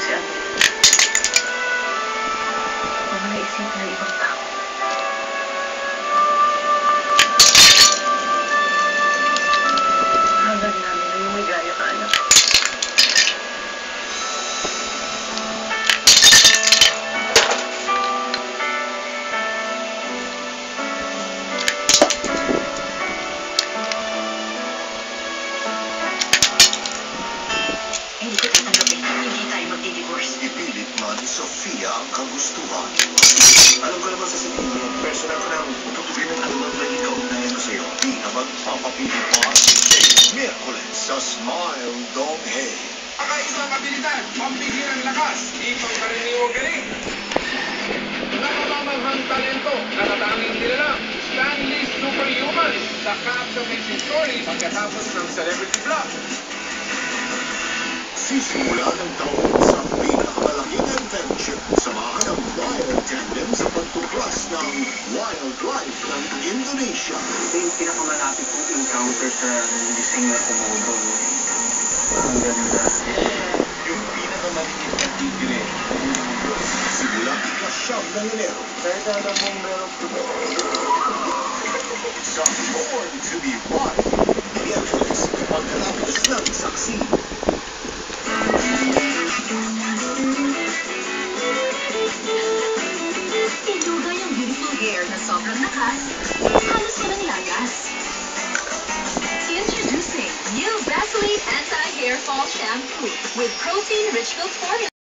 si ano. Huwag mo naisip na ibang tao. Hanggang namin na yung may gaya ka, anak. Hindi ko tatanggapin. Hindi tayo magdi-divorce. Ipilit man ni Sofia ang kagustuhan. Alam ko naman sasabihin mo, personal ko nang tutuloy ng anumang naging kaugnayan ko sa'yo. Di na magpapapilit pa. Miyerkules sa Smile Dong Hey. Kakaisang abilidad, pambihirang lakas, di pangkaraniwang galing. Nakamamanghang talento, natatanging nilalang, Stanley Superhuman, sa Cats Amazing Stories pagkatapos ng Celebrity Block. Sisimula ng taon sa pinakamalaking adventure. Samahan ang Wild Tandem sa pagtuklas ng wildlife ng Indonesia. Ito yung pinakamalapit kong encounter sa gising na komodo. Ang ganda. Yung pinakamaliit na tigre ng mundo. Simula ika-7 ng Enero. Kahit alam mong meron Sa Born to be Wild. Miyerkules, pagkalapos ng saksi. Iluga yung beautiful hair na sobrang lakas, halos walang lagas. Introducing new Vaseline Anti-Hair Fall Shampoo with protein-rich milk formula.